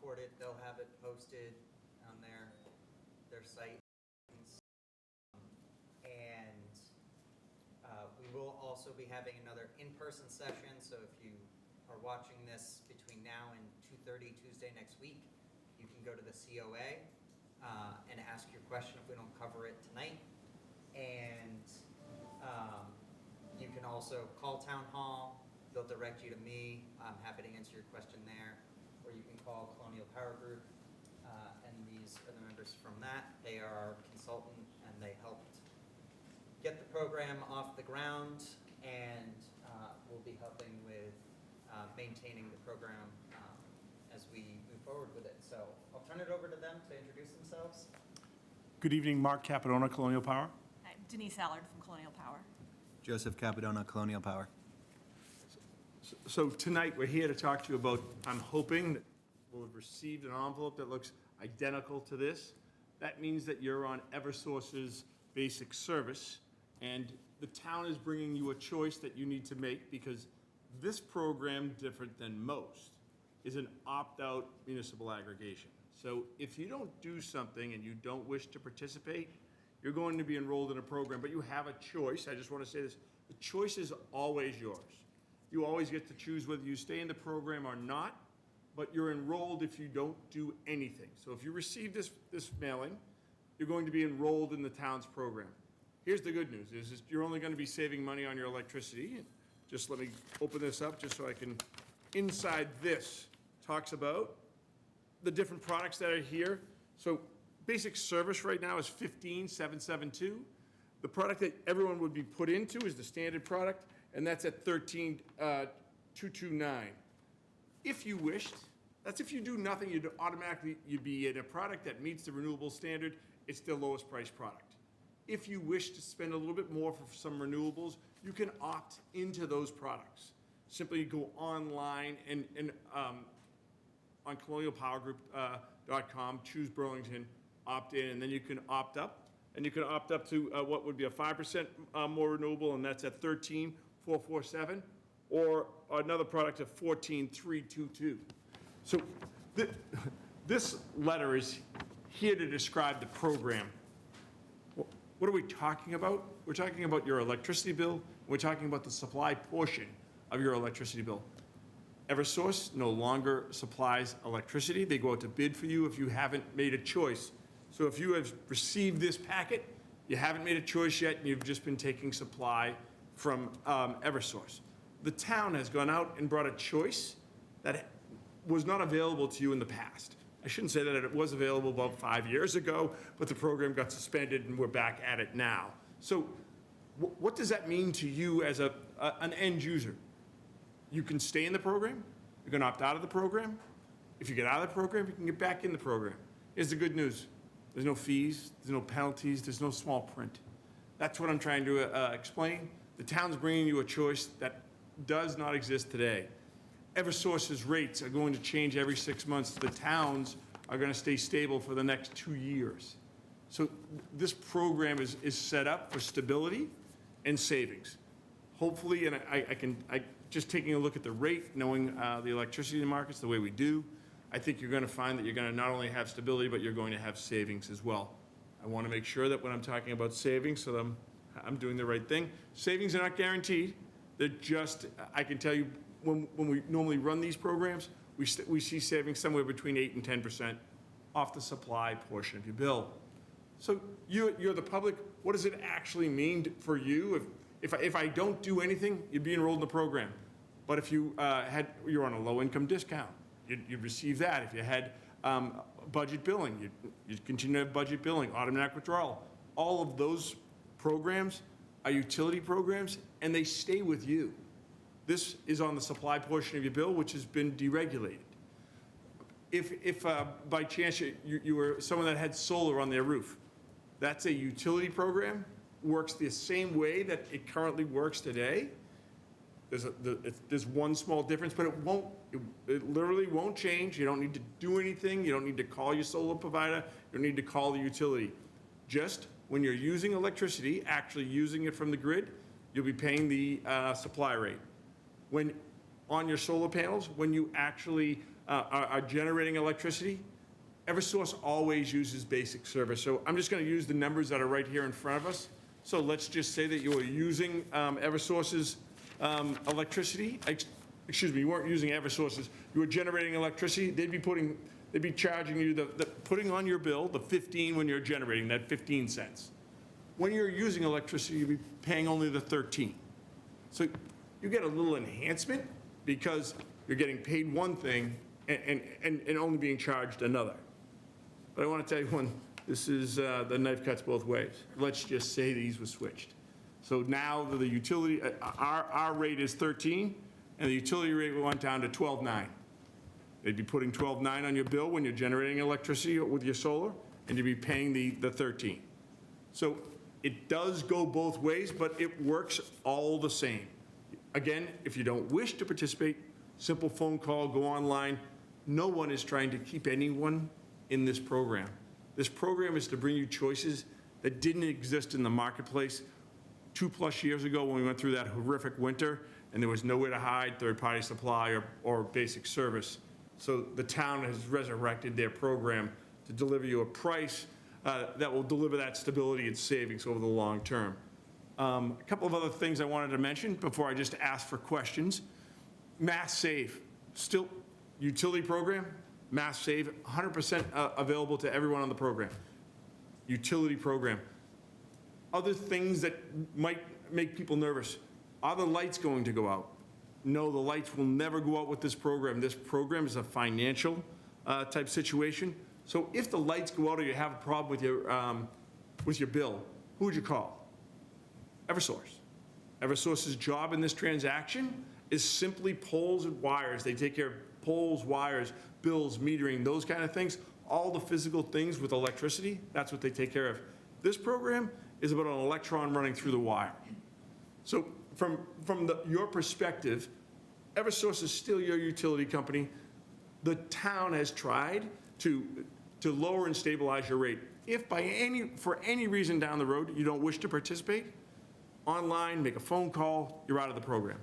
record it. They'll have it posted on their site. And we will also be having another in-person session, so if you are watching this between now and 2:30 Tuesday next week, you can go to the COA and ask your question if we don't cover it tonight. And you can also call Town Hall. They'll direct you to me. I'm happy to answer your question there. Or you can call Colonial Power Group, and these are the members from that. They are our consultant, and they helped get the program off the ground, and we'll be helping with maintaining the program as we move forward with it. So I'll turn it over to them to introduce themselves. Good evening, Mark Capadona, Colonial Power. Hi, Denise Allard from Colonial Power. Joseph Capadona, Colonial Power. So tonight, we're here to talk to you about, I'm hoping that we'll have received an envelope that looks identical to this. That means that you're on Eversource's basic service, and the town is bringing you a choice that you need to make, because this program, different than most, is an opt-out municipal aggregation. So if you don't do something and you don't wish to participate, you're going to be enrolled in a program, but you have a choice. I just want to say this, the choice is always yours. You always get to choose whether you stay in the program or not, but you're enrolled if you don't do anything. So if you receive this mailing, you're going to be enrolled in the town's program. Here's the good news, is you're only going to be saving money on your electricity. Just let me open this up just so I can, inside this talks about the different products that are here. So basic service right now is 15,772. The product that everyone would be put into is the standard product, and that's at 13,229. If you wished, that's if you do nothing, you'd be in a product that meets the renewable standard. It's the lowest price product. If you wish to spend a little bit more for some renewables, you can opt into those products. Simply go online and on colonialpowergroup.com, choose Burlington, opt in, and then you can opt up. And you can opt up to what would be a 5% more renewable, and that's at 13,447, or another product at 14,322. So this letter is here to describe the program. What are we talking about? We're talking about your electricity bill. We're talking about the supply portion of your electricity bill. Eversource no longer supplies electricity. They go out to bid for you if you haven't made a choice. So if you have received this packet, you haven't made a choice yet, and you've just been taking supply from Eversource. The town has gone out and brought a choice that was not available to you in the past. I shouldn't say that it was available about 5 years ago, but the program got suspended and we're back at it now. So what does that mean to you as an end user? You can stay in the program, you can opt out of the program. If you get out of the program, you can get back in the program. Here's the good news. There's no fees, there's no penalties, there's no small print. That's what I'm trying to explain. The town's bringing you a choice that does not exist today. Eversource's rates are going to change every 6 months. The towns are going to stay stable for the next 2 years. So this program is set up for stability and savings. Hopefully, and I just taking a look at the rate, knowing the electricity markets the way we do, I think you're going to find that you're going to not only have stability, but you're going to have savings as well. I want to make sure that when I'm talking about savings, so that I'm doing the right thing. Savings are not guaranteed. They're just, I can tell you, when we normally run these programs, we see savings somewhere between 8 and 10% off the supply portion of your bill. So you're the public. What does it actually mean for you? If I don't do anything, you'd be enrolled in the program. But if you're on a low-income discount, you'd receive that. If you had budget billing, you'd continue to have budget billing, automatic withdrawal. All of those programs are utility programs, and they stay with you. This is on the supply portion of your bill, which has been deregulated. If by chance you were someone that had solar on their roof, that's a utility program, works the same way that it currently works today. There's one small difference, but it literally won't change. You don't need to do anything. You don't need to call your solar provider. You don't need to call the utility. Just when you're using electricity, actually using it from the grid, you'll be paying the supply rate. When on your solar panels, when you actually are generating electricity, Eversource always uses basic service. So I'm just going to use the numbers that are right here in front of us. So let's just say that you are using Eversource's electricity. Excuse me, you weren't using Eversource's. You were generating electricity. They'd be charging you putting on your bill the 15 when you're generating, that 15 cents. When you're using electricity, you'll be paying only the 13. So you get a little enhancement because you're getting paid one thing and only being charged another. But I want to tell you one, this is, the knife cuts both ways. Let's just say these were switched. So now the utility, our rate is 13, and the utility rate went down to 12.9. They'd be putting 12.9 on your bill when you're generating electricity with your solar, and you'd be paying the 13. So it does go both ways, but it works all the same. Again, if you don't wish to participate, simple phone call, go online. No one is trying to keep anyone in this program. This program is to bring you choices that didn't exist in the marketplace 2+ years ago when we went through that horrific winter and there was nowhere to hide third-party supply or basic service. So the town has resurrected their program to deliver you a price that will deliver that stability and savings over the long term. A couple of other things I wanted to mention before I just ask for questions. Mass Save, still utility program, Mass Save, 100% available to everyone on the program. Utility program. Other things that might make people nervous. Are the lights going to go out? No, the lights will never go out with this program. This program is a financial type situation. So if the lights go out or you have a problem with your bill, who would you call? Eversource. Eversource's job in this transaction is simply poles and wires. They take care of poles, wires, bills, metering, those kind of things. All the physical things with electricity, that's what they take care of. This program is about an electron running through the wire. So from your perspective, Eversource is still your utility company. The town has tried to lower and stabilize your rate. If for any reason down the road you don't wish to participate, online, make a phone call, you're out of the program.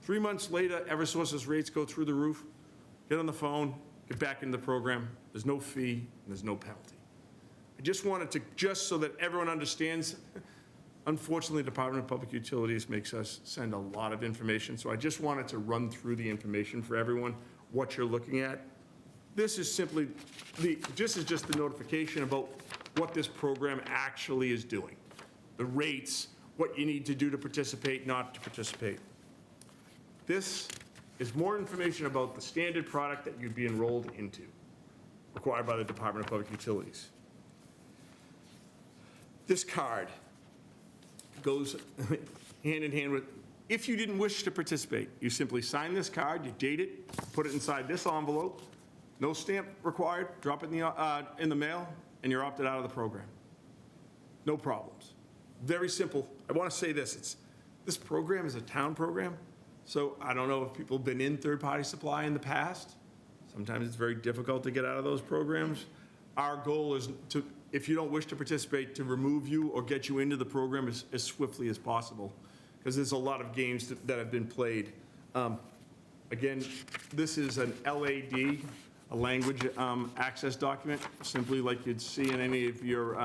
3 months later, Eversource's rates go through the roof. Get on the phone, get back into the program. There's no fee, and there's no penalty. I just wanted to, just so that everyone understands, unfortunately, the Department of Public Utilities makes us send a lot of information, so I just wanted to run through the information for everyone, what you're looking at. This is simply, this is just the notification about what this program actually is doing. The rates, what you need to do to participate, not to participate. This is more information about the standard product that you'd be enrolled into, required by the Department of Public Utilities. This card goes hand in hand with, if you didn't wish to participate, you simply sign this card, you date it, put it inside this envelope, no stamp required, drop it in the mail, and you're opted out of the program. No problems. Very simple. I want to say this, this program is a town program, so I don't know if people have been in third-party supply in the past. Sometimes it's very difficult to get out of those programs. Our goal is to, if you don't wish to participate, to remove you or get you into the program as swiftly as possible, because there's a lot of games that have been played. Again, this is an LAD, a language access document, simply like you'd see in any of your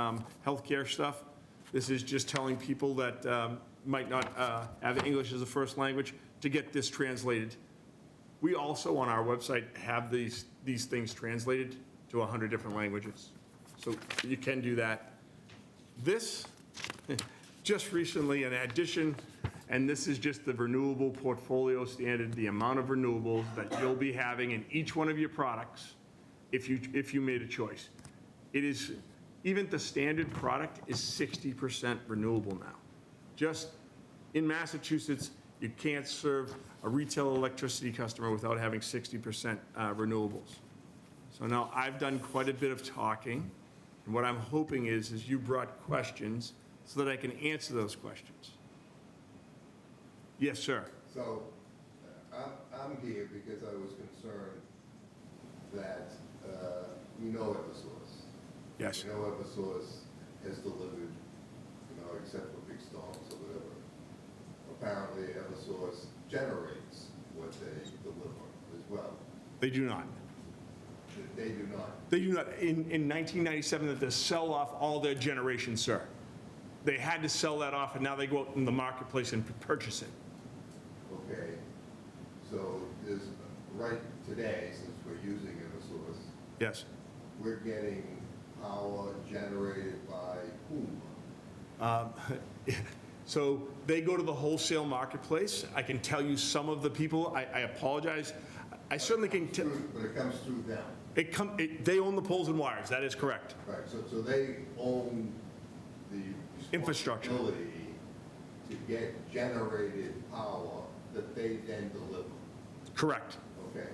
healthcare stuff. This is just telling people that might not have English as a first language to get this translated. We also, on our website, have these things translated to 100 different languages. So you can do that. This, just recently, an addition, and this is just the renewable portfolio standard, the amount of renewables that you'll be having in each one of your products if you made a choice. It is, even the standard product is 60% renewable now. Just in Massachusetts, you can't serve a retail electricity customer without having 60% renewables. So now I've done quite a bit of talking, and what I'm hoping is you brought questions so that I can answer those questions. Yes, sir. So I'm here because I was concerned that we know Eversource. Yes. We know Eversource has delivered, except for big storms or whatever. Apparently Eversource generates what they deliver as well. They do not. They do not. They do not. In 1997, that they sell off all their generation, sir. They had to sell that off, and now they go out in the marketplace and purchase it. Okay, so there's, right today, since we're using Eversource, Yes. we're getting power generated by whom? So they go to the wholesale marketplace. I can tell you some of the people, I apologize. I certainly can, But it comes through them. they own the poles and wires, that is correct. Right, so they own the Infrastructure. responsibility to get generated power that they then deliver. Correct. Okay,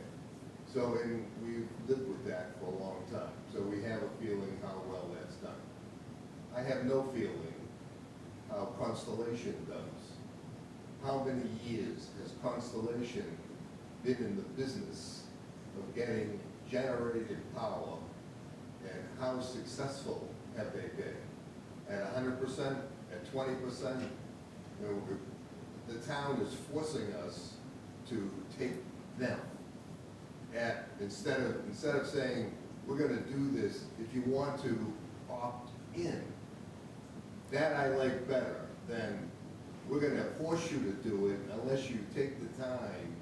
so, and we've lived with that for a long time, so we have a feeling how well that's done. I have no feeling how Constellation does. How many years has Constellation been in the business of getting generated power, and how successful have they been? At 100%, at 20%? You know, the town is forcing us to take them. Instead of saying, we're gonna do this, if you want to opt in, that I like better than, we're gonna force you to do it unless you take the time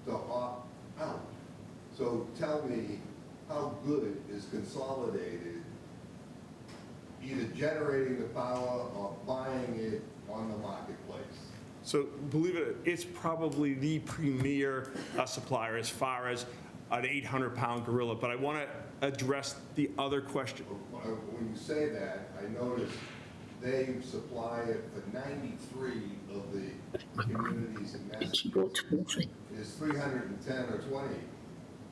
to opt out. So tell me, how good is Consolidated either generating the power or buying it on the marketplace? So believe it, it's probably the premier supplier as far as an 800-pound gorilla, but I want to address the other question. When you say that, I noticed they supply it for 93 of the communities in Massachusetts. There's 310 or 20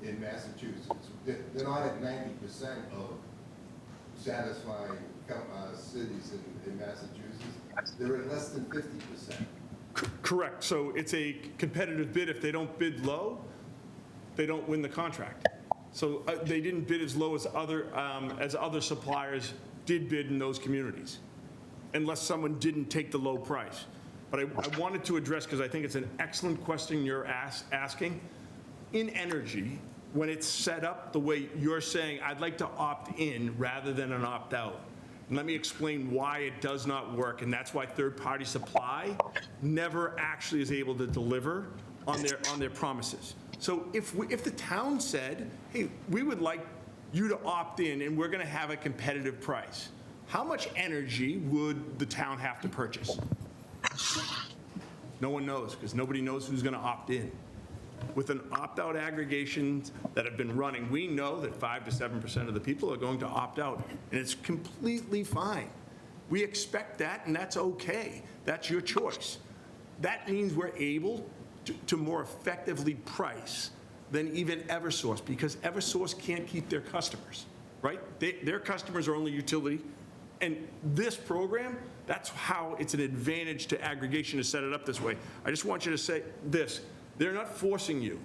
in Massachusetts. They're not at 90% of satisfying cities in Massachusetts. They're at less than 50%. Correct. So it's a competitive bid. If they don't bid low, they don't win the contract. So they didn't bid as low as other suppliers did bid in those communities, unless someone didn't take the low price. But I wanted to address, because I think it's an excellent question you're asking. In energy, when it's set up the way you're saying, I'd like to opt in rather than an opt out. And let me explain why it does not work, and that's why third-party supply never actually is able to deliver on their promises. So if the town said, hey, we would like you to opt in and we're going to have a competitive price, how much energy would the town have to purchase? No one knows, because nobody knows who's going to opt in. With an opt-out aggregations that have been running, we know that 5 to 7% of the people are going to opt out, and it's completely fine. We expect that, and that's okay. That's your choice. That means we're able to more effectively price than even Eversource, because Eversource can't keep their customers, right? Their customers are only utility, and this program, that's how it's an advantage to aggregation to set it up this way. I just want you to say this. They're not forcing you.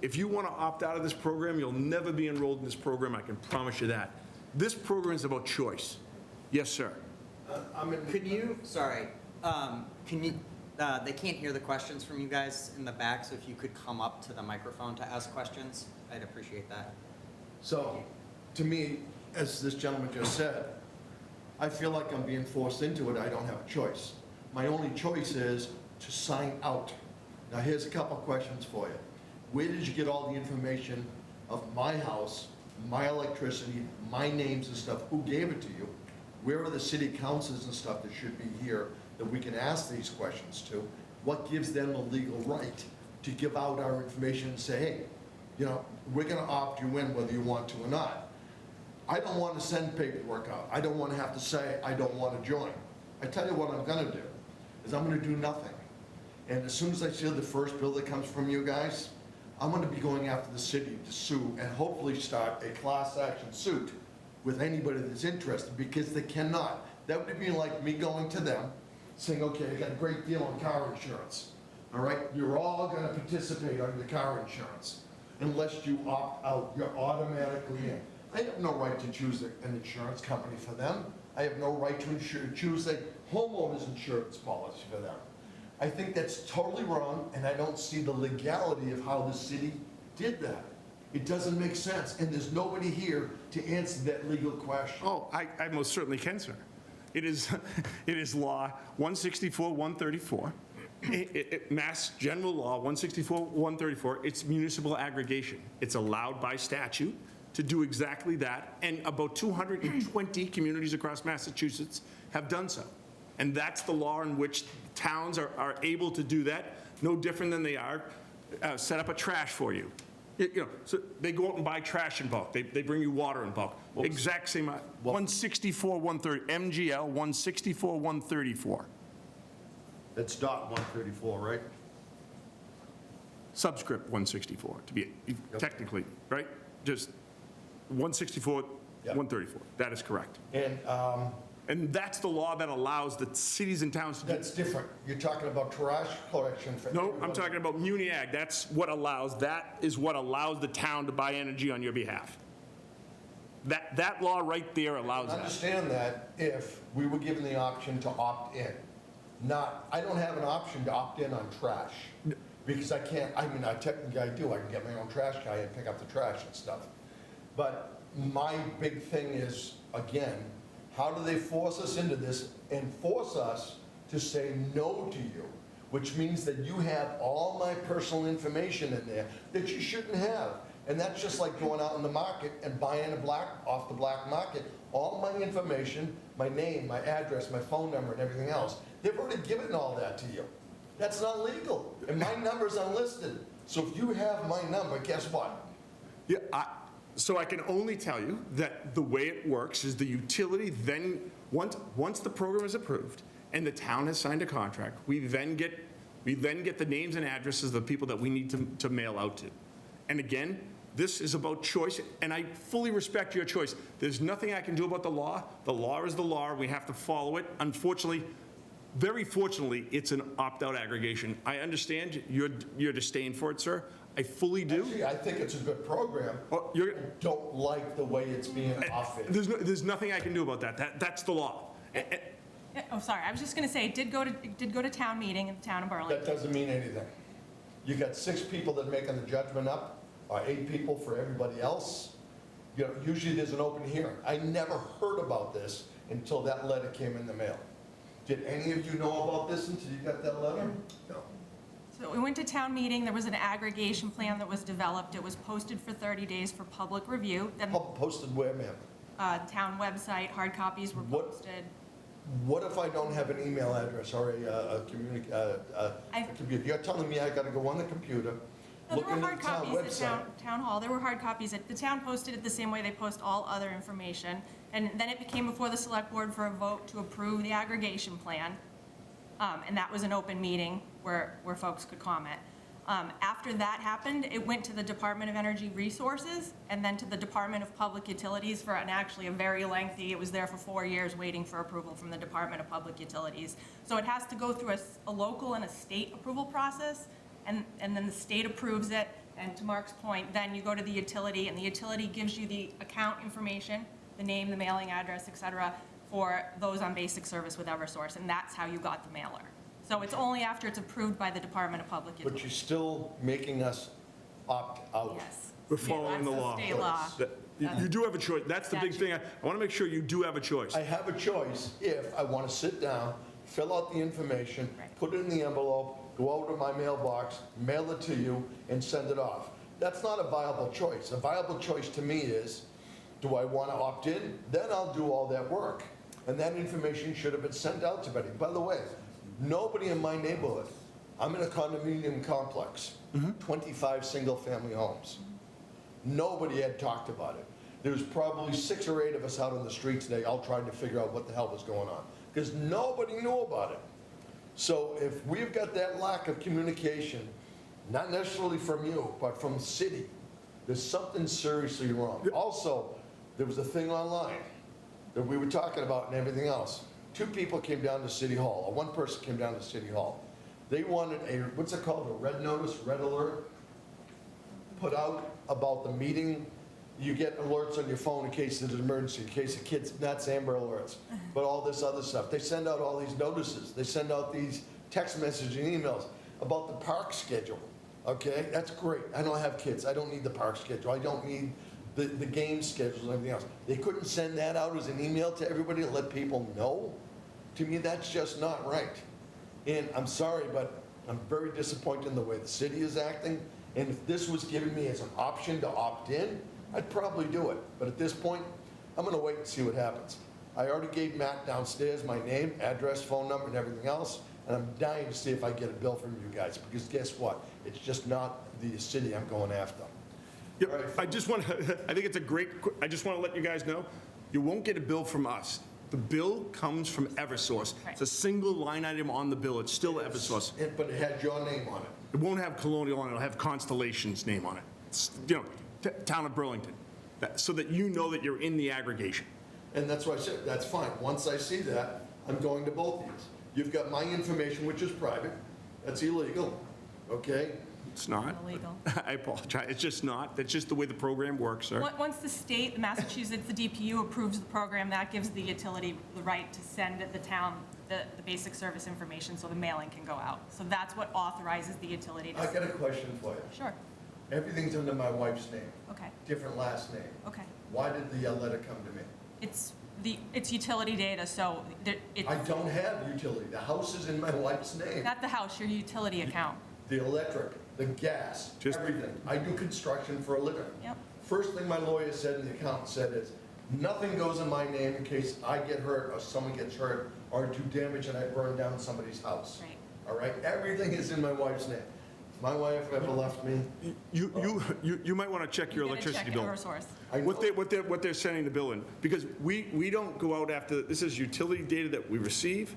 If you want to opt out of this program, you'll never be enrolled in this program, I can promise you that. This program is about choice. Yes, sir. Could you, sorry, can you, they can't hear the questions from you guys in the back, so if you could come up to the microphone to ask questions, I'd appreciate that. So, to me, as this gentleman just said, I feel like I'm being forced into it. I don't have a choice. My only choice is to sign out. Now, here's a couple questions for you. Where did you get all the information of my house, my electricity, my names and stuff? Who gave it to you? Where are the city councils and stuff that should be here that we can ask these questions to? What gives them the legal right to give out our information and say, hey, you know, we're going to opt you in whether you want to or not? I don't want to send paperwork out. I don't want to have to say I don't want to join. I tell you what I'm going to do, is I'm going to do nothing. And as soon as I see the first bill that comes from you guys, I'm going to be going after the city to sue and hopefully start a class action suit with anybody that's interested, because they cannot. That would be like me going to them saying, okay, I got a great deal on car insurance. All right, you're all going to participate on the car insurance. Unless you opt out, you're automatically in. I have no right to choose an insurance company for them. I have no right to choose a homeowner's insurance policy for them. I think that's totally wrong, and I don't see the legality of how the city did that. It doesn't make sense, and there's nobody here to answer that legal question. Oh, I most certainly can, sir. It is, it is law 164, 134, Mass General Law 164, 134. It's municipal aggregation. It's allowed by statute to do exactly that, and about 220 communities across Massachusetts have done so. And that's the law in which towns are able to do that, no different than they are set up a trash for you. You know, so they go out and buy trash in bulk. They bring you water in bulk. Exact same, 164, 130, MGL 164, 134. That's dot 134, right? Subscript 164, to be technically, right? Just 164, Yep. 134. That is correct. And that's the law that allows the cities and towns to do. that's different. You're talking about trash collection for No, I'm everybody. talking about Muni Ag. That is what allows the town to buy energy on your behalf. That law right there allows that. Understand that if we were given the option to opt in. I don't have an option to opt in on trash, because I can't, I mean, I technically I do, I can get my own trash guy and pick up the trash and stuff. But my big thing is, again, how do they force us into this and force us to say no to you? Which means that you have all my personal information in there that you shouldn't have. And that's just like going out in the market and buying off the black market, all my information, my name, my address, my phone number, and everything else. They've already given all that to you. That's not legal, and my number's unlisted. So if you have my number, guess what? Yeah, so I can only tell you that the way it works is the utility then, once the program is approved and the town has signed a contract, we then get the names and addresses of the people that we need to mail out to. And again, this is about choice, and I fully respect your choice. There's nothing I can do about the law. The law is the law. We have to follow it. Unfortunately, very fortunately, it's an opt-out aggregation. I understand your disdain for it, sir. I fully do. Actually, I think it's a good program. Oh, I don't like the way it's being offered. There's nothing I can do about that. That's the law. Oh, sorry, I was just going to say, it did go to town meeting in the town of That Burlington. doesn't mean anything. You got 6 people that are making the judgment up, or 8 people for everybody else. You know, usually there's an open hearing. I never heard about this until that letter came in the mail. Did any of you know about this until you got that letter? No. So we went to town meeting, there was an aggregation plan that was developed. It was posted for 30 days for public review. Then Posted where, ma'am? town website, hard copies were What- posted. What if I don't have an email address or a computer? You're telling me I gotta go on the computer, No, look there were into the hard town copies at website. town hall. There were hard copies. The town posted it the same way they post all other information. And then it became before the select board for a vote to approve the aggregation plan. And that was an open meeting where folks could comment. After that happened, it went to the Department of Energy Resources and then to the Department of Public Utilities for actually a very lengthy, it was there for 4 years waiting for approval from the Department of Public Utilities. So it has to go through a local and a state approval process, and then the state approves it. And to Mark's point, then you go to the utility, and the utility gives you the account information, the name, the mailing address, et cetera, for those on basic service with Eversource, and that's how you got the mailer. So it's only after it's approved by the Department of Public But Utilities. you're still making us opt out. Yes. We're following the law. That's the state law. You do have a choice. That's the big thing. I want to make sure you do have a choice. I have a choice if I want to sit down, fill out the information, Right. put it in the envelope, go over to my mailbox, mail it to you, and send it off. That's not a viable choice. A viable choice to me is, do I want to opt in? Then I'll do all that work. And that information should have been sent out to everybody. By the way, nobody in my neighborhood, I'm in a condominium complex, 25 single-family homes. Nobody had talked about it. There was probably 6 or 8 of us out on the street today, all trying to figure out what the hell was going on, because nobody knew about it. So if we've got that lack of communication, not necessarily from you, but from the city, there's something seriously wrong. Also, there was a thing online that we were talking about and everything else. 2 people came down to City Hall, or 1 person came down to City Hall. They wanted a, what's it called, a red notice, red alert, put out about the meeting. You get alerts on your phone in case there's an emergency, in case a kid's, not Amber alerts, but all this other stuff. They send out all these notices. They send out these text messages and emails about the park schedule, okay? That's great. I don't have kids. I don't need the park schedule. I don't need the game schedules and everything else. They couldn't send that out as an email to everybody to let people know? To me, that's just not right. And I'm sorry, but I'm very disappointed in the way the city is acting. And if this was given me as an option to opt in, I'd probably do it. But at this point, I'm gonna wait and see what happens. I already gave Matt downstairs my name, address, phone number, and everything else, and I'm dying to see if I get a bill from you guys, because guess what? It's just not the city I'm going after. Yeah, All right, I just want to, I think it's a great, I just want to let you guys know, you won't get a bill from us. The bill comes from Eversource. It's a single line item on the bill. It's still Eversource. But it had your name on it. It won't have Colonial on it. It'll have Constellation's name on it. It's, Town of Burlington. So that you know that you're in the aggregation. And that's why I said, that's fine. Once I see that, I'm going to both these. You've got my information, which is private. That's illegal, okay? It's not. Illegal. I apologize. It's just not. That's just the way the program works, sir. Once the state, Massachusetts, the DPU approves the program, that gives the utility the right to send the town the basic service information so the mailing can go out. So that's what authorizes the utility I to. got a question for you. Sure, Everything's under my wife's name, okay, different last name. okay. Why did the letter come to me? It's utility data, so it's I don't have utility. The house is in my wife's name. not the house, your utility account. The electric, the gas, Just- everything. I do construction for a living. Yep. First thing my lawyer said and the accountant said is, nothing goes in my name in case I get hurt or someone gets hurt or do damage and I burn down somebody's house. Right. All right? Everything is in my wife's name. If my wife ever left me, You might want to check your You gotta electricity check bill. Eversource. I know. What they're sending the bill in. Because we don't go out after, this is utility data that we receive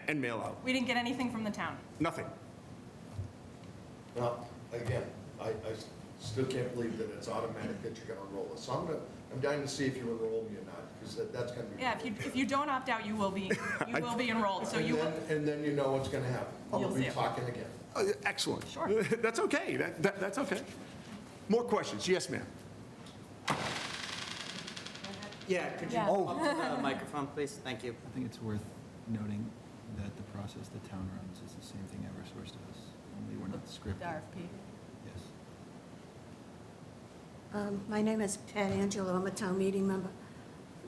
and mail out. We didn't get anything from the town. Nothing. Well, again, I still can't believe that it's automatic that you're gonna enroll us. So I'm dying to see if you enroll me or not, because that's gonna be. Yeah, if you don't opt out, you will be enrolled, so you will. And then you know what's gonna happen. I'll You'll be see it. talking again. Excellent. Sure. That's okay. That's okay. More questions? Yes, ma'am. Yeah, could you Yeah. up to the microphone, please? Thank you. I think it's worth noting that the process the town runs is the same thing Eversource does, only we're not The scripted. RFP. Yes. My name is Pat Angelo, I'm a town meeting member.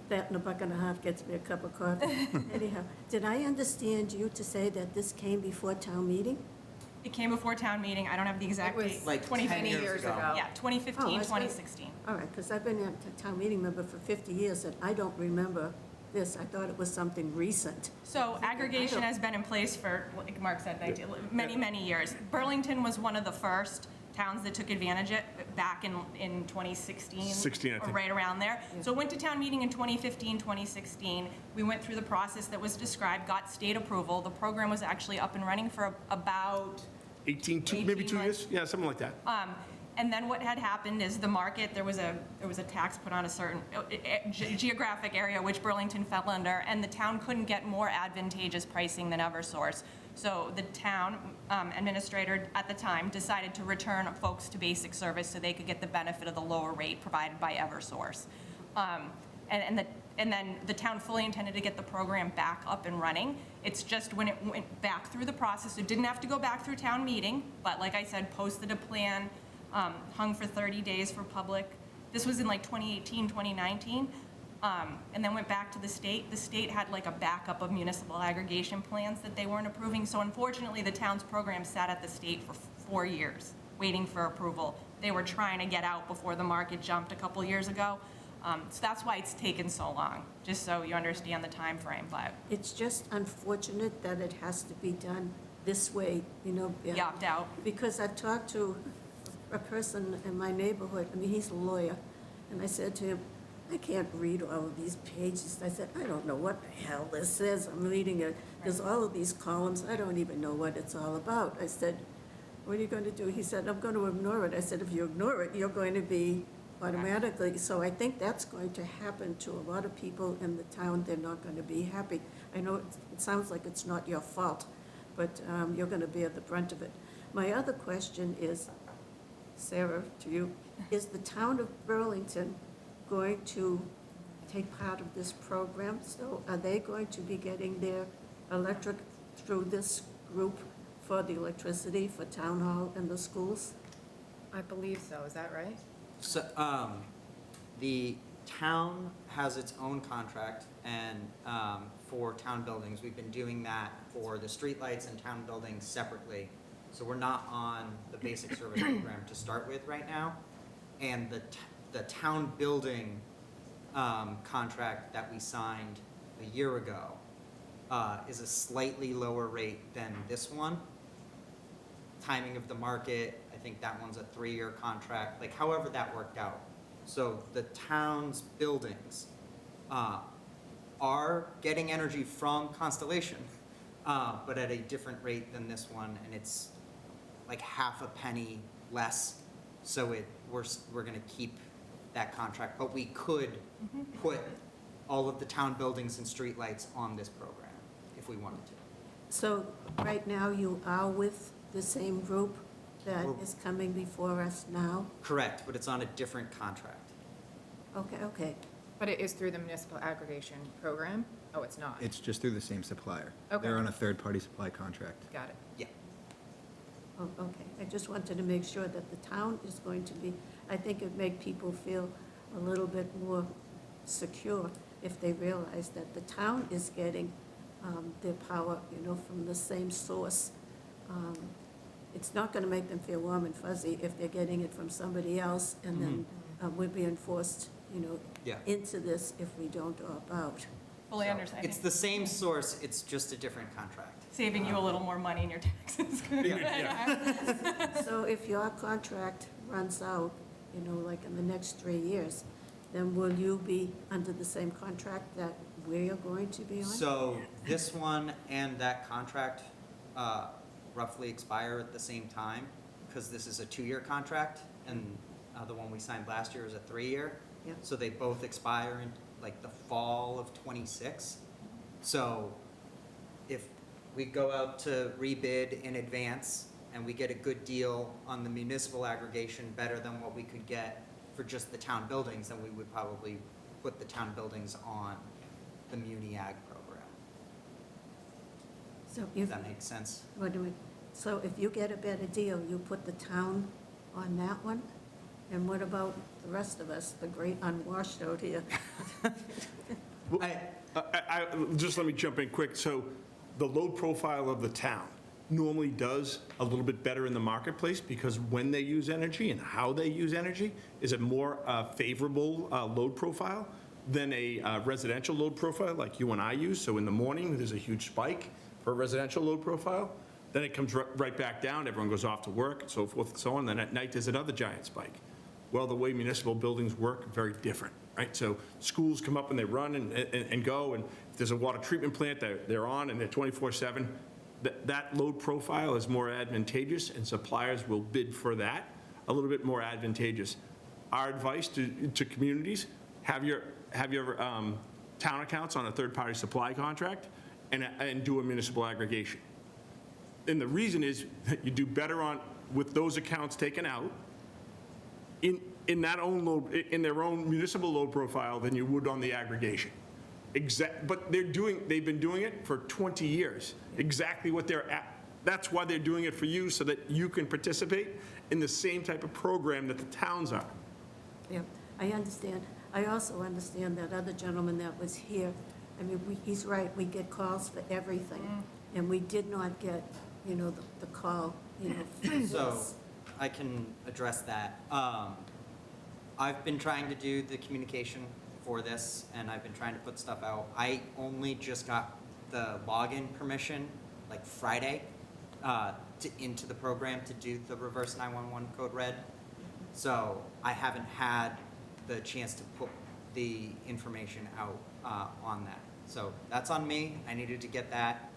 That and a buck and a half gets me a cup of coffee. Anyhow, did I understand you to say that this came before town meeting? It came before town meeting, I don't have the exact It was date. Like 10 2015. years ago. Yeah, 2015, Oh, I see. 2016. All right, because I've been a town meeting member for 50 years, and I don't remember this. I thought it was something recent. So aggregation I don't- has been in place for, like Mark said, many, many years. Burlington was one of the first towns that took advantage of it back in 2016. 16, I or think. right around there. So it went to town meeting in 2015, 2016. We went through the process that was described, got state approval. The program was actually up and running for about 18, maybe 2 years? Yeah, something like that. And then what had happened is the market, there was a tax put on a certain geographic area which Burlington fell under, and the town couldn't get more advantageous pricing than Eversource. So the town administrator at the time decided to return folks to basic service so they could get the benefit of the lower rate provided by Eversource. And then the town fully intended to get the program back up and running. It's just when it went back through the process, it didn't have to go back through town meeting, but like I said, posted a plan, hung for 30 days for public. This was in like 2018, 2019, and then went back to the state. The state had like a backup of municipal aggregation plans that they weren't approving. So unfortunately, the town's program sat at the state for 4 years, waiting for approval. They were trying to get out before the market jumped a couple years ago. So that's why it's taken so long, just so you understand the time frame. But It's just unfortunate that it has to be done this way, you know. you opt out. Because I talked to a person in my neighborhood, I mean, he's a lawyer, and I said to him, I can't read all of these pages. I said, I don't know what the hell this is. I'm reading it. There's all of these columns. I don't even know what it's all about. I said, what are you going to do? He said, I'm going to ignore it. I said, if you ignore it, you're going to be automatically. So I think that's going to happen to a lot of people in the town. They're not going to be happy. I know it sounds like it's not your fault, but you're going to bear the brunt of it. My other question is, Sarah, to you, is the town of Burlington going to take part of this program? So are they going to be getting their electric through this group for the electricity for town hall and the schools? I believe so, is that right? So, the town has its own contract, and, for town buildings, we've been doing that for the streetlights and town buildings separately. So we're not on the basic service program to start with right now. And the town building, contract that we signed a year ago, is a slightly lower rate than this one. Timing of the market, I think that one's a 3-year contract, like however that worked out. So the town's buildings are getting energy from Constellation, but at a different rate than this one, and it's like half a penny less. So we're gonna keep that contract, but we could put all of the town buildings and streetlights on this program if we wanted to. So right now, you are with the same group that We're- is coming before us now? Correct, but it's on a different contract. Okay. But it is through the municipal aggregation program? Oh, it's not? It's just through the same supplier. Okay. They're on a third-party supply contract. Got it. Yeah. Oh, okay. I just wanted to make sure that the town is going to be, I think it'd make people feel a little bit more secure if they realize that the town is getting their power, from the same source. It's not going to make them feel warm and fuzzy if they're getting it from somebody else, and then we're being forced, Yeah. into this if we don't opt out. Fully So understanding. It's the same source, it's just a different contract. Saving you a little more money in your taxes. So if your contract runs out, like in the next 3 years, then will you be under the same contract that we're going to be on? So this one and that contract roughly expire at the same time, because this is a 2-year contract, and the one we signed last year is a 3-year. Yep. So they both expire in like the fall of '26. So if we go out to rebid in advance and we get a good deal on the municipal aggregation, better than what we could get for just the town buildings, then we would probably put the town buildings on the Muni Ag program. So If if, that makes sense. wait a minute. So if you get a better deal, you put the town on that one? And what about the rest of us, the great unwashed out here? Just let me jump in quick. So the load profile of the town normally does a little bit better in the marketplace, because when they use energy and how they use energy is a more favorable load profile than a residential load profile like you and I use. So in the morning, there's a huge spike for a residential load profile. Then it comes right back down, everyone goes off to work, and so forth and so on. Then at night, there's another giant spike. Well, the way municipal buildings work, very different, right? So schools come up and they run and go, and if there's a water treatment plant, they're on and they're 24/7. That load profile is more advantageous, and suppliers will bid for that, a little bit more advantageous. Our advice to communities, have your town accounts on a third-party supply contract and do a municipal aggregation. And the reason is that you do better with those accounts taken out in their own municipal load profile than you would on the aggregation. But they've been doing it for 20 years. Exactly what they're at. That's why they're doing it for you, so that you can participate in the same type of program that the towns are. Yeah, I understand. I also understand that other gentleman that was here, I mean, he's right, we get calls for everything. And we did not get, the call, for So this. I can address that. I've been trying to do the communication for this, and I've been trying to put stuff out. I only just got the login permission like Friday into the program to do the reverse 911 code red. So I haven't had the chance to put the information out on that. So that's on me. I needed to get that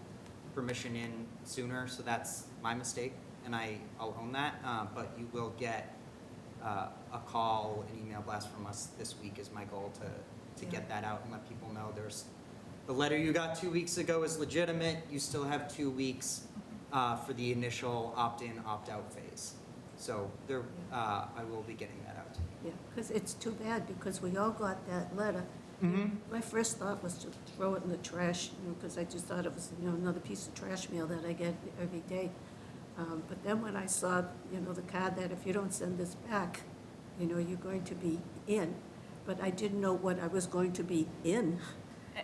permission in sooner, so that's my mistake, and I'll own that. But you will get a call, an email blast from us this week is my goal to get that out and let people know the letter you got 2 weeks ago is legitimate. You still have 2 weeks for the initial opt-in, opt-out phase. So I will be getting that out to you. Yeah, because it's too bad, because we all got that letter, My first thought was to throw it in the trash, because I just thought it was, another piece of trash mail that I get every day. But then when I saw, the card that if you don't send this back, you're going to be in, but I didn't know what I was going to be in.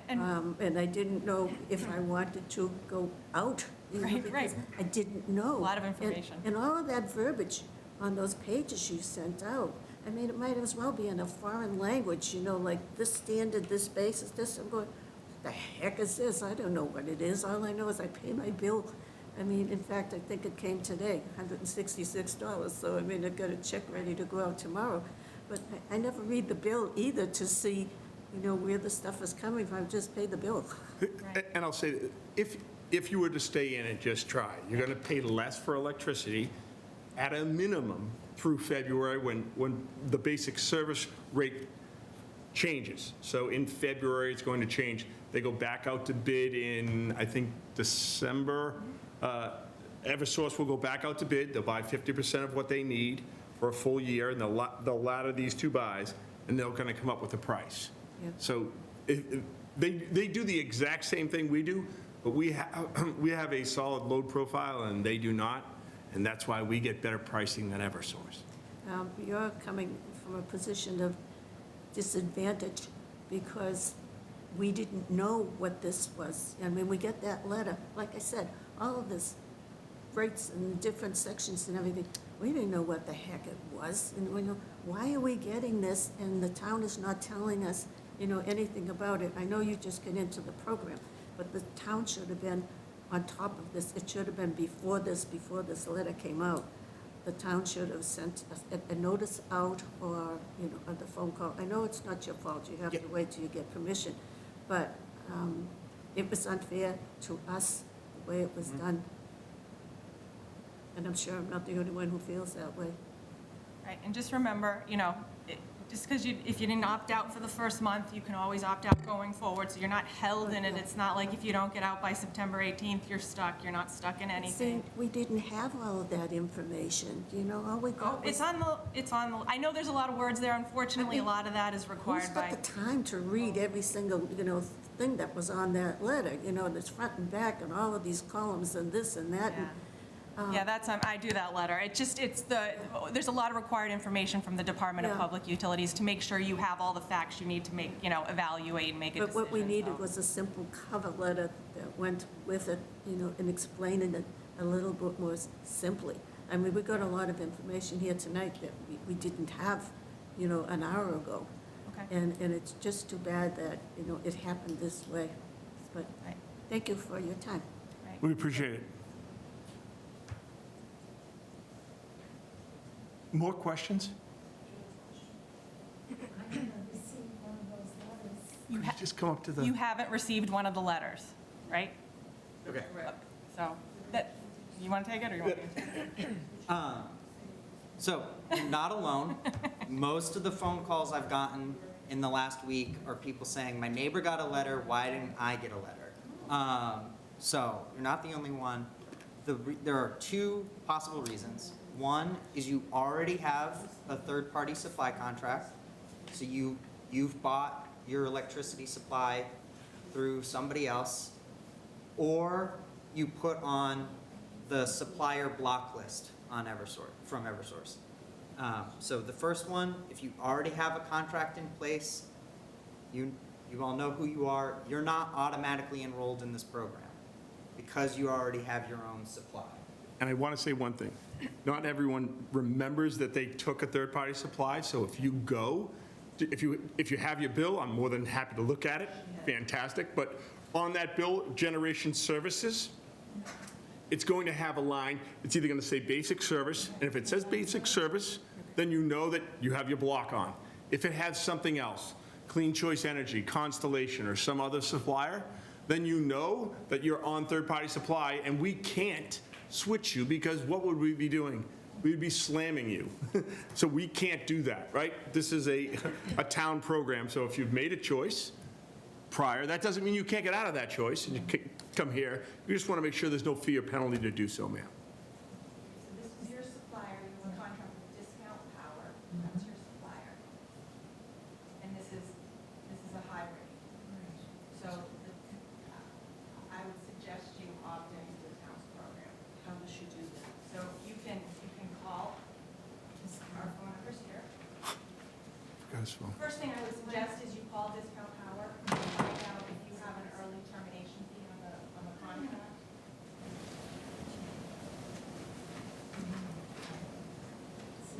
And I didn't know if I wanted to go out, Right, because right. I didn't know. A lot of And- information. And all of that verbiage on those pages you sent out, I mean, it might as well be in a foreign language, like this standard, this basis, this. I'm going, the heck is this? I don't know what it is. All I know is I pay my bill. I mean, in fact, I think it came today, $166. So, I mean, I've got a check ready to go out tomorrow. But I never read the bill either to see, where the stuff is coming from. I just pay the bill. Right. And I'll say, if you were to stay in and just try, you're going to pay less for electricity at a minimum through February when the basic service rate changes. So in February, it's going to change. They go back out to bid in, I think, December. Eversource will go back out to bid. They'll buy 50% of what they need for a full year, and they'll ladder these two buys, and they're going to come up with a price. Yeah. So they do the exact same thing we do, but we have a solid load profile, and they do not, and that's why we get better pricing than Eversource. You're coming from a position of disadvantage because we didn't know what this was. I mean, we get that letter, like I said, all of this rates and different sections and everything. We didn't know what the heck it was. And we know, why are we getting this and the town is not telling us, anything about it? I know you just get into the program, but the town should have been on top of this. It should have been before this letter came out. The town should have sent a notice out or, on the phone call. I know it's not your fault. You have to wait till you get permission. But it was unfair to us, the way it was done. And I'm sure I'm not the only one who feels that way. Right, and just remember, just because if you didn't opt out for the first month, you can always opt out going forward, so you're not held in it. It's not like if you don't get out by September 18th, you're stuck. You're not stuck in See, anything. we didn't have all of that information, all we Oh, got was. it's on the, I know there's a lot of words there. Unfortunately, a lot of that is Who's required got by. the time to read every single, thing that was on that letter, that's front and back and all of these columns and this and that. and, Yeah, that's, I do that letter. There's a lot of required information from the Department of Yeah. Public Utilities to make sure you have all the facts you need to make, evaluate and make a But decision. what we needed so. was a simple cover letter that went with it, and explaining it a little bit more simply. I mean, we got a lot of information here tonight that we didn't have, an hour ago. Okay. And it's just too bad that, it happened this way. But Right. thank you for your time. Right. We appreciate it. More questions? You ha- Just come up to You the, haven't received one of the letters, right? Okay. So, you want to take it or you want me to? So, you're not alone. Most of the phone calls I've gotten in the last week are people saying, my neighbor got a letter, why didn't I get a letter? So, you're not the only one. There are two possible reasons. One is you already have a third-party supply contract, so you've bought your electricity supply through somebody else, or you put on the supplier block list on Eversource, from Eversource. So the first one, if you already have a contract in place, you all know who you are, you're not automatically enrolled in this program because you already have your own supply. and I want to say one thing. Not everyone remembers that they took a third-party supply, so if you go, if you have your bill, I'm more than happy to look at it, fantastic, but on that bill, Generation Services, it's going to have a line, it's either going to say basic service, and if it says basic service, then you know that you have your block on. If it has something else, Clean Choice Energy, Constellation, or some other supplier, then you know that you're on third-party supply, and we can't switch you, because what would we be doing? We'd be slamming you. So we can't do that, right? This is a town program, so if you've made a choice prior, that doesn't mean you can't get out of that choice, and you can come here. You just want to make sure there's no fee or penalty to do so, ma'am. So this is your supplier, you have a contract with Discount Power, that's your supplier. And this is a high successful. First thing I would suggest is you call Discount Power and find out if you have an early termination fee on the contract.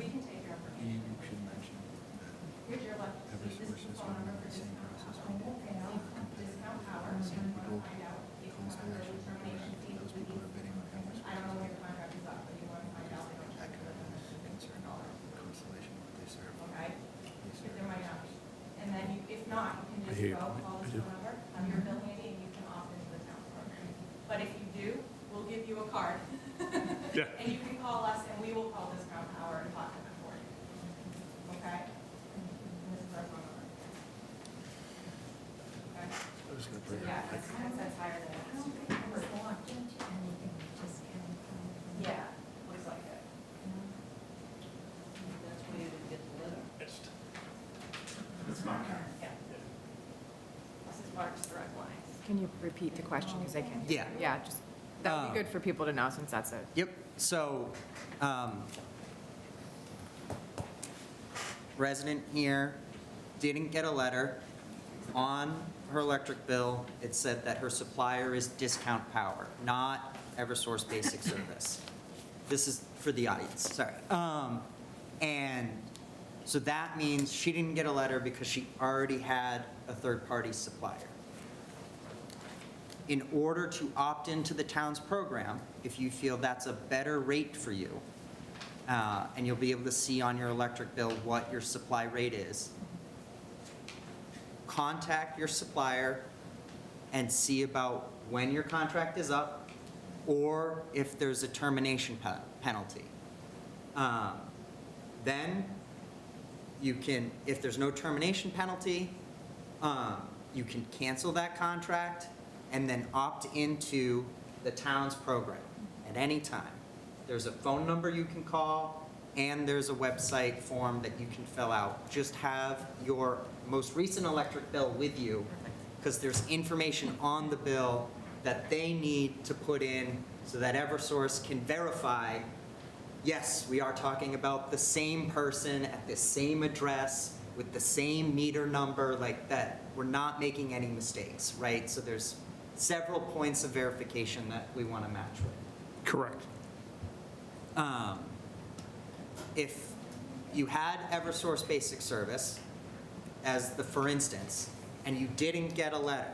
We can take care of it. You should mention that Here's your left, this is Eversource the is phone running number for the same Discount process Power. we did. Discount Power, and you want to find out if you have an early termination fee. Those people are bidding on Eversource. I don't know where your contract is up, but you want to find out. That could have been a concern on Constellation, what they serve. Okay? They If serve. there might not be. And then you, if not, you I can hear just you. go, call I this do. phone number, have your bill handy, and you can opt into the town program. But if you do, we'll give you a card. Yeah. And you can call us, and we will call Discount Power and talk to them for you. Okay? And this is our phone number. Okay? I was gonna So bring it yeah, up. that's higher than it has to be. Yeah, looks like it. That's why you didn't get the letter. It's not. Yeah. This is Mark's direct line. Can you repeat the question, because I can. Yeah. Yeah, just, that would be good for people to know, since that's a. Yep, so, resident here didn't get a letter. On her electric bill, it said that her supplier is Discount Power, not Eversource Basic Service. This is for the audience, sorry. And so that means she didn't get a letter because she already had a third-party supplier. In order to opt into the town's program, if you feel that's a better rate for you, and you'll be able to see on your electric bill what your supply rate is, contact your supplier and see about when your contract is up or if there's a termination penalty. Then you can, if there's no termination penalty, you can cancel that contract and then opt into the town's program at any time. There's a phone number you can call, and there's a website form that you can fill out. Just have your most recent electric bill with you, because there's information on the bill that they need to put in so that Eversource can verify, yes, we are talking about the same person at the same address with the same meter number, like that. We're not making any mistakes, right? So there's several points of verification that we want to match with. Correct. If you had Eversource Basic Service, as the for instance, and you didn't get a letter,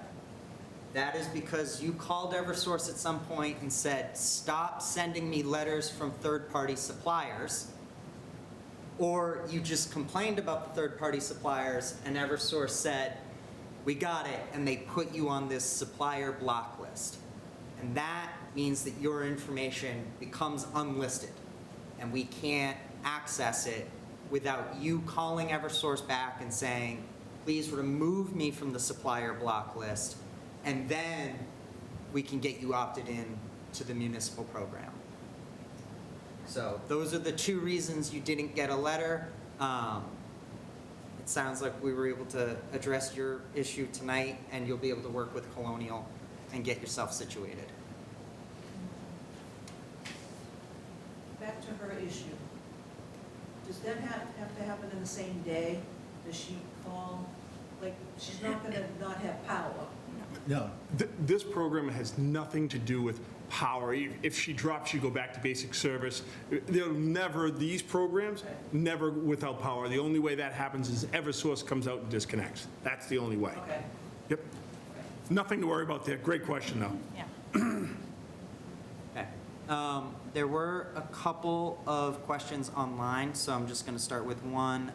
that is because you called Eversource at some point and said, stop sending me letters from third-party suppliers, or you just complained about the third-party suppliers and Eversource said, we got it, and they put you on this supplier block list. And that means that your information becomes unlisted, and we can't access it without you calling Eversource back and saying, please remove me from the supplier block list, and then we can get you opted in to the municipal program. So those are the two reasons you didn't get a letter. It sounds like we were able to address your issue tonight, and you'll be able to work with Colonial and get yourself situated. Back to her issue. Does that have to happen in the same day? Does she call, like, she's not gonna not have power? No, This program has nothing to do with power. If she drops, you go back to basic service. They'll never, these programs, never without power. The only way that happens is Eversource comes out and disconnects. That's the only way. Okay. Yep. Nothing to worry about there. Great question, though. Yeah. Okay. There were a couple of questions online, so I'm just going to start with one.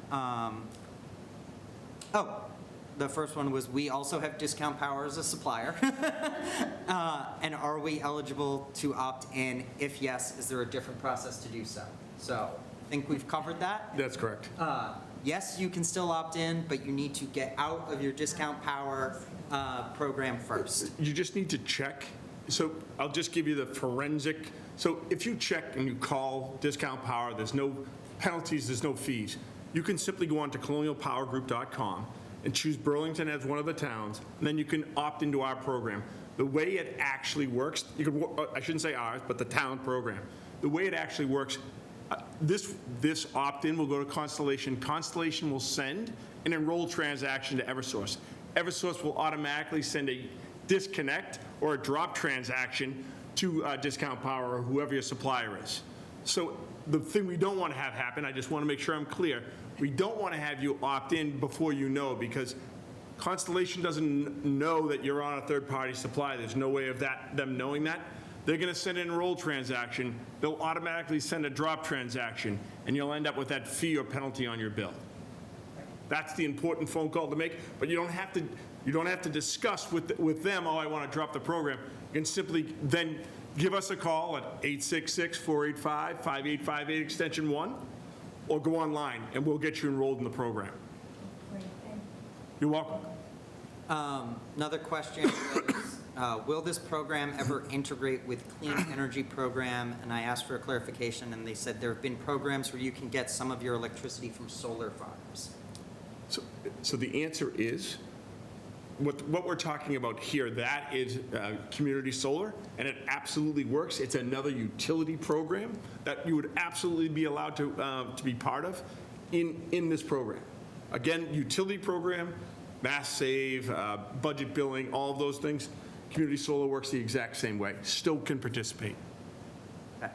The first one was, we also have Discount Power as a supplier. And are we eligible to opt in? If yes, is there a different process to do so? So I think we've covered that. That's correct. Yes, you can still opt in, but you need to get out of your Discount Power program first. You just need to check. So I'll just give you the forensic. So if you check and you call Discount Power, there's no penalties, there's no fees. You can simply go on to colonialpowergroup.com and choose Burlington as one of the towns, and then you can opt into our program. The way it actually works, you could, I shouldn't say ours, but the town program. The way it actually works, This opt-in will go to Constellation. Constellation will send an enrolled transaction to Eversource. Eversource will automatically send a disconnect or a drop transaction to Discount Power or whoever your supplier is. So the thing we don't want to have happen, I just want to make sure I'm clear, we don't want to have you opt in before you know, because Constellation doesn't know that you're on a third-party supply. There's no way of them knowing that. They're going to send an enrolled transaction. They'll automatically send a drop transaction, and you'll end up with that fee or penalty on your bill. That's the important phone call to make, but you don't have to discuss with them, oh, I want to drop the program. You can simply then give us a call at 866-485-5858 extension 1, or go online, and we'll get you enrolled in the program. You're welcome. Another question was, will this program ever integrate with Clean Energy Program? And I asked for a clarification, and they said there have been programs where you can get some of your electricity from solar farms. So the answer is, what we're talking about here, that is community solar, and it absolutely works. It's another utility program that you would absolutely be allowed to be part of in this program. Again, utility program, mass save, budget billing, all of those things. Community solar works the exact same way. Still can participate. Okay.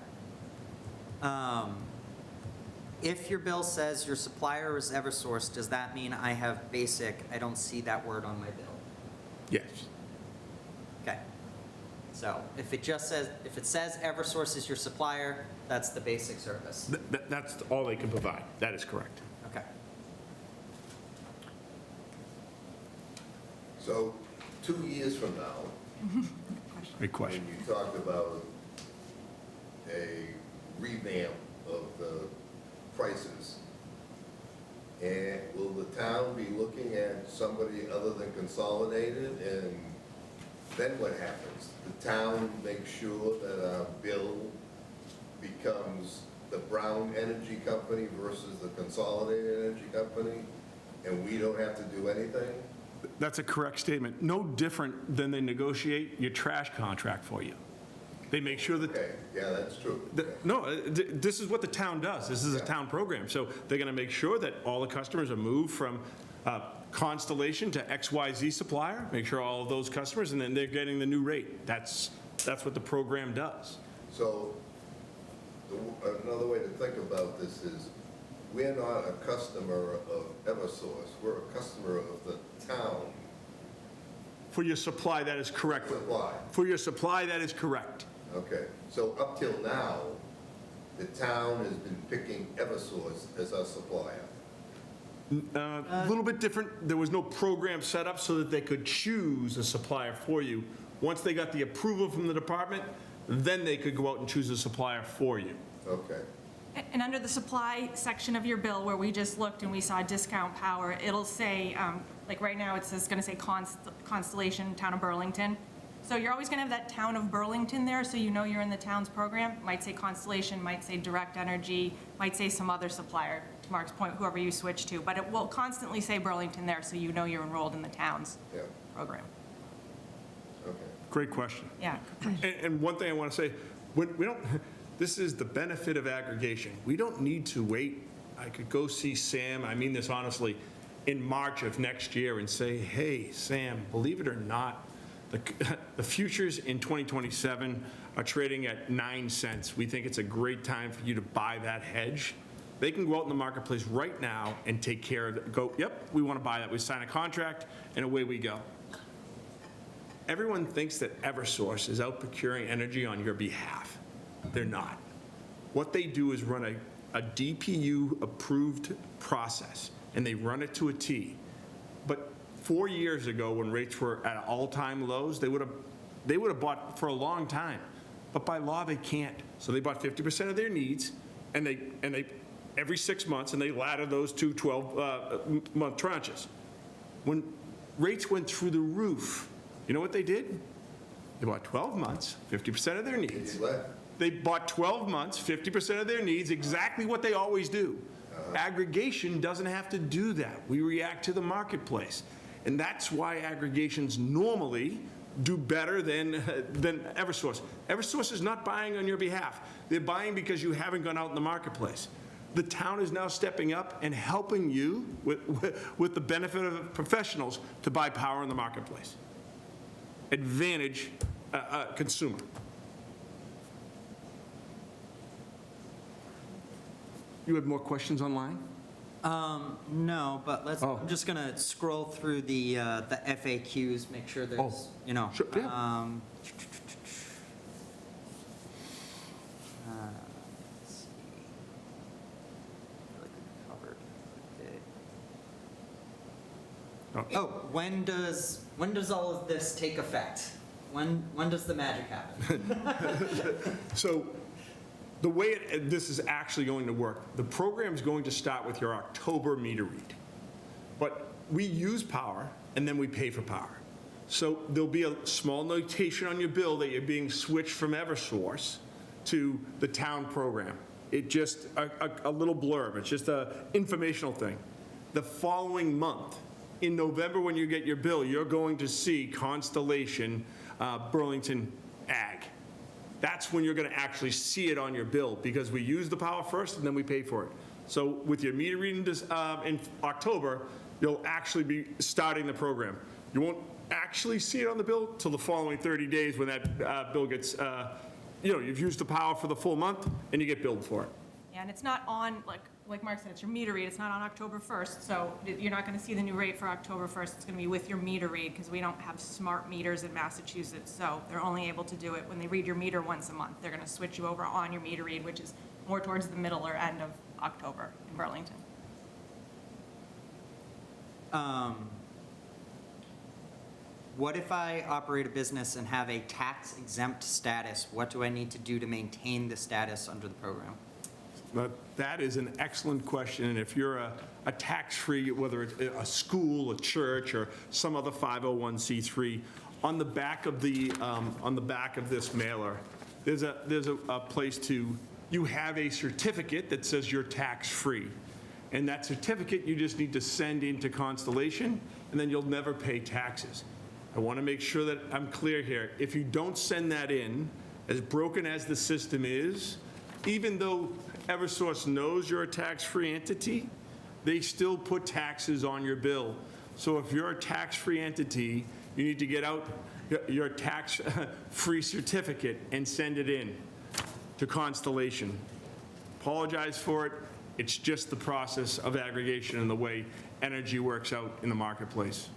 If your bill says your supplier is Eversource, does that mean I have basic, I don't see that word on my bill? Yes. Okay. So if it says Eversource is your supplier, that's the basic service. That's all they can provide. That is correct. Okay. So 2 years from now, Great question. when you talked about a revamp of the prices, and will the town be looking at somebody other than Consolidated? And then what happens? The town makes sure that our bill becomes the Brown Energy Company versus the Consolidated Energy Company, and we don't have to do anything? That's a correct statement. No different than they negotiate your trash contract for you. They make sure that, Okay, yeah, that's true. this is what the town does. This is a town program. So they're going to make sure that all the customers are moved from Constellation to XYZ supplier, make sure all of those customers, and then they're getting the new rate. That's what the program does. So, another way to think about this is, we're not a customer of Eversource, we're a customer of the town For your supply, that is correct. supply. For your supply, that is correct. Okay, so up till now, the town has been picking Eversource as our supplier. A little bit different. There was no program set up so that they could choose a supplier for you. Once they got the approval from the department, then they could go out and choose a supplier for you. Okay, And under the supply section of your bill, where we just looked and we saw Discount Power, it'll say, like right now, it's going to say Constellation, Town of Burlington. So you're always going to have that Town of Burlington there, so you know you're in the town's program. Might say Constellation, might say Direct Energy, might say some other supplier, to Mark's point, whoever you switch to. But it will constantly say Burlington there, so you know you're enrolled in the town's yeah, program. okay. Great question. Yeah. And one thing I want to say, we don't, this is the benefit of aggregation. We don't need to wait. I could go see Sam, I mean this honestly, in March of next year and say, hey, Sam, believe it or not, the futures in 2027 are trading at 9 cents. We think it's a great time for you to buy that hedge. They can go out in the marketplace right now and take care of it. Go, yep, we want to buy that. We sign a contract, and away we go. Everyone thinks that Eversource is out procuring energy on your behalf. They're not. What they do is run a DPU-approved process, and they run it to a T. But 4 years ago, when rates were at all-time lows, they would have bought for a long time. But by law, they can't. So they bought 50% of their needs, and they every 6 months, and they ladder those two 12-month tranches. When rates went through the roof, you know what they did? They bought 12 months, 50% of their needs. You left. They bought 12 months, 50% of their needs, exactly what they always do. Aggregation doesn't have to do that. We react to the marketplace. And that's why aggregations normally do better than Eversource. Eversource is not buying on your behalf. They're buying because you haven't gone out in the marketplace. The town is now stepping up and helping you with the benefit of professionals to buy power in the marketplace. Advantage consumer. You have more questions online? No, but Oh. I'm just gonna scroll through the FAQs, make sure there's, Oh, you know. sure, yeah. Let's see. I feel like we've covered it. Oh, when does all of this take effect? When does the magic happen? So the way this is actually going to work, the program's going to start with your October meter read. But we use power, and then we pay for power. So there'll be a small notation on your bill that you're being switched from Eversource to the town program. It just, a little blurb, it's just an informational thing. The following month, in November when you get your bill, you're going to see Constellation Burlington Ag. That's when you're going to actually see it on your bill, because we use the power first and then we pay for it. So with your meter reading in October, you'll actually be starting the program. You won't actually see it on the bill till the following 30 days when that bill gets, you've used the power for the full month and you get billed for it. Yeah, and it's not on, like Mark said, it's your meter read, it's not on October 1st, so you're not gonna see the new rate for October 1st, it's gonna be with your meter read, because we don't have smart meters in Massachusetts, so they're only able to do it when they read your meter once a month. They're gonna switch you over on your meter read, which is more towards the middle or end of October in Burlington. What if I operate a business and have a tax exempt status? What do I need to do to maintain the status under the program? But that is an excellent question, and if you're a tax-free, whether it's a school, a church, or some other 501c3, on the back of this mailer, there's a place you have a certificate that says you're tax-free, and that certificate you just need to send into Constellation, and then you'll never pay taxes. I want to make sure that I'm clear here. If you don't send that in, as broken as the system is, even though Eversource knows you're a tax-free entity, they still put taxes on your bill. So if you're a tax-free entity, you need to get out your tax-free certificate and send it in to Constellation. Apologize for it. It's just the process of aggregation and the way energy works out in the marketplace.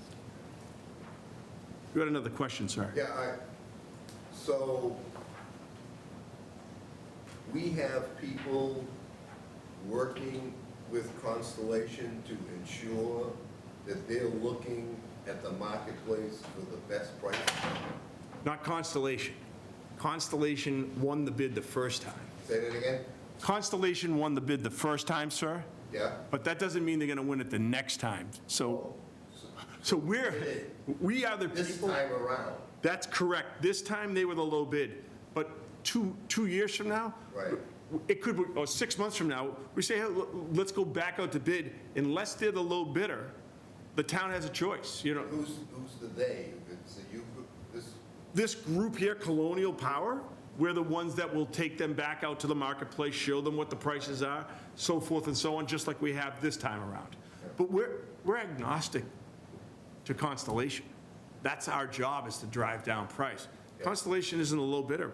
You had another question, sir? Yeah, so we have people working with Constellation to ensure that they're looking at the marketplace for the best price. Not Constellation. Constellation won the bid the first time. Say that again? Constellation won the bid the first time, sir, Yeah? but that doesn't mean they're going to win it the next time. So we are the This people. time around, That's correct. This time, they were the low bid. But two years from now, right? it could, or 6 months from now, we say, hey, let's go back out to bid. Unless they're the low bidder, the town has a choice, Who's the they? It's you, This group here, Colonial Power, we're the ones that will take them back out to the marketplace, show them what the prices are, so forth and so on, just like we have this time around. But we're agnostic to Constellation. That's our job, is to drive down price. Constellation isn't a low bidder.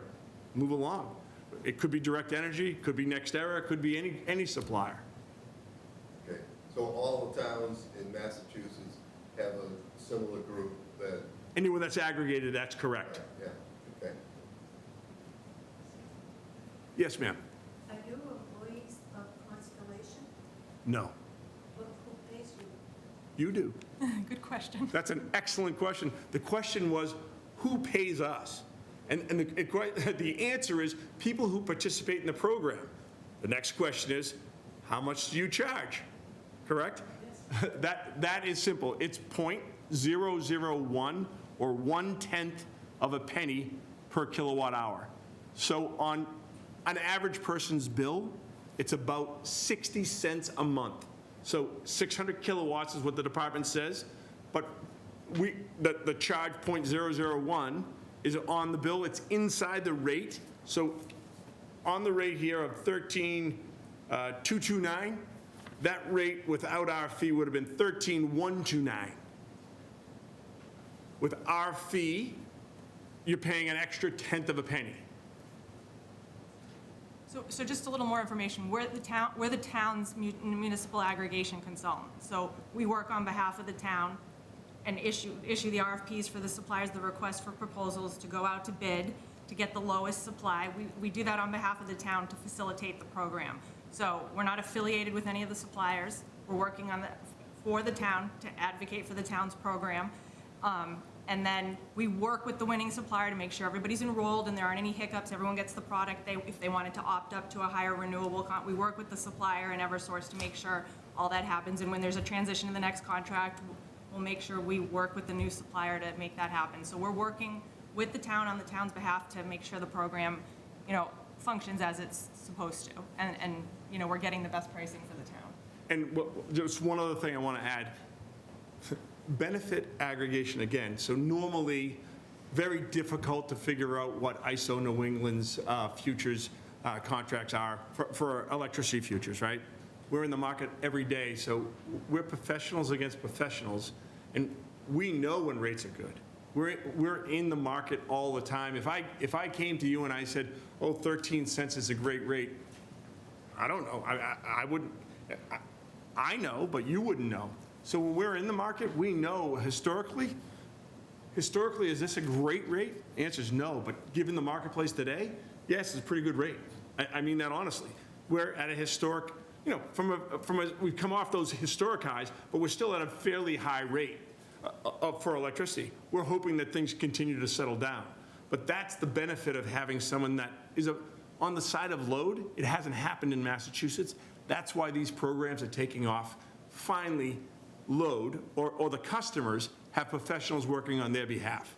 Move along. It could be Direct Energy, could be NextEra, it could be any supplier. Okay, so all the towns in Massachusetts have a similar group that, Anyone that's aggregated, that's correct. yeah, okay. Yes, ma'am? Are you employees of Constellation? No. Who pays you? You do. Good question. That's an excellent question. The question was, who pays us? And the answer is people who participate in the program. The next question is, how much do you charge? Correct? That is simple. It's 0.001 or 1/10 of a penny per kilowatt hour. So on an average person's bill, it's about 60 cents a month. So 600 kilowatts is what the department says, but the charge .001 is on the bill, it's inside the rate. So on the rate here of 13,229, that rate without our fee would have been 13,129. With our fee, you're paying an extra tenth of a penny. So just a little more information. We're the town's municipal aggregation consultant. So we work on behalf of the town and issue the RFPs for the suppliers, the request for proposals to go out to bid to get the lowest supply. We do that on behalf of the town to facilitate the program. So we're not affiliated with any of the suppliers. We're working for the town to advocate for the town's program. And then we work with the winning supplier to make sure everybody's enrolled and there aren't any hiccups, everyone gets the product if they wanted to opt up to a higher renewable, we work with the supplier and Eversource to make sure all that happens. And when there's a transition to the next contract, we'll make sure we work with the new supplier to make that happen. So we're working with the town on the town's behalf to make sure the program, functions as it's supposed to. And we're getting the best pricing for the town. And just one other thing I want to add. Benefit aggregation again. So normally, very difficult to figure out what ISO New England's futures contracts are for electricity futures, right? We're in the market every day, so we're professionals against professionals, and we know when rates are good. We're in the market all the time. If I came to you and I said, oh, 13 cents is a great rate, I don't know. I wouldn't. I know, but you wouldn't know. So when we're in the market, we know historically, is this a great rate? The answer is no, but given the marketplace today, yes, it's a pretty good rate. I mean that honestly. We're at a historic, we've come off those historic highs, but we're still at a fairly high rate for electricity. We're hoping that things continue to settle down. But that's the benefit of having someone that is on the side of load. It hasn't happened in Massachusetts. That's why these programs are taking off. Finally, load, or the customers have professionals working on their behalf.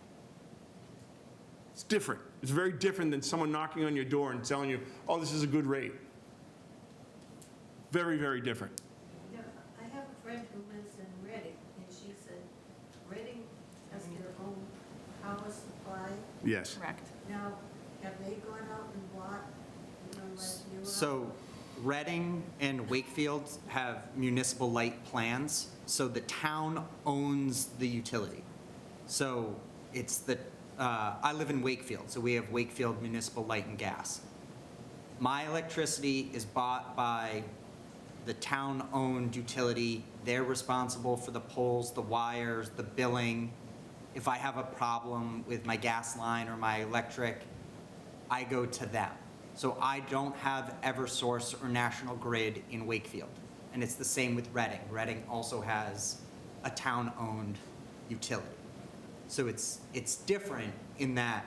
It's different. It's very different than someone knocking on your door and telling you, oh, this is a good rate. Very, very different. I have a friend who lives in Reading, and she said Reading has their own power supply. Yes. Correct. Now, have they gone out and bought, like you are? So Reading and Wakefield have municipal light plans, so the town owns the utility. So it's I live in Wakefield, so we have Wakefield Municipal Light and Gas. My electricity is bought by the town-owned utility. They're responsible for the poles, the wires, the billing. If I have a problem with my gas line or my electric, I go to them. So I don't have Eversource or National Grid in Wakefield. And it's the same with Reading. Reading also has a town-owned utility. So it's different in that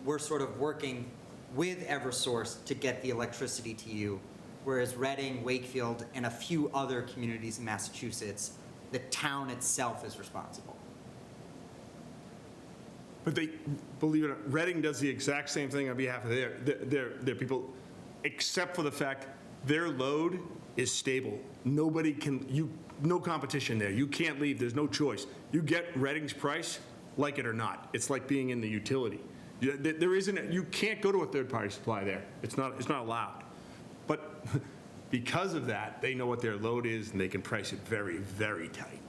we're sort of working with Eversource to get the electricity to you, whereas Reading, Wakefield, and a few other communities in Massachusetts, the town itself is responsible. But believe it or not, Reading does the exact same thing on behalf of their people, except for the fact their load is stable. Nobody can, no competition there. You can't leave, there's no choice. You get Reading's price, like it or not. It's like being in the utility. There isn't, you can't go to a third-party supply there. It's not allowed. But because of that, they know what their load is and they can price it very, very tight.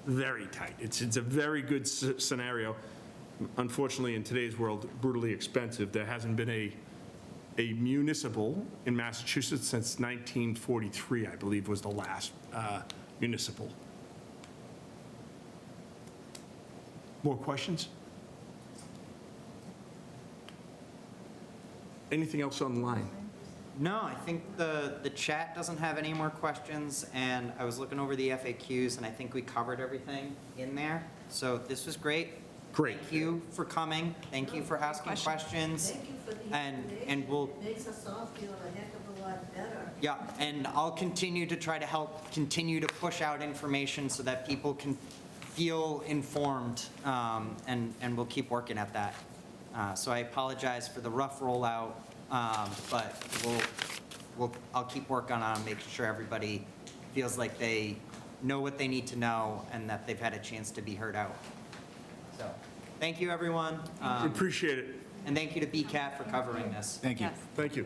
Very tight. It's a very good scenario. Unfortunately, in today's world, brutally expensive. There hasn't been a municipal in Massachusetts since 1943, I believe, was the last municipal. More questions? Anything else online? No, I think the chat doesn't have any more questions, and I was looking over the FAQs, and I think we covered everything in there. So this was great. Great. Thank you for coming. Thank you for asking questions. Thank you for the And information. we'll, It makes us all feel a heck of a lot better. yeah, and I'll continue to try to help continue to push out information so that people can feel informed, and we'll keep working at that. So I apologize for the rough rollout, but I'll keep working on making sure everybody feels like they know what they need to know and that they've had a chance to be heard out. So, thank you, everyone. Appreciate it. And thank you to BCAT for covering this. Thank you. Yes. Thank you.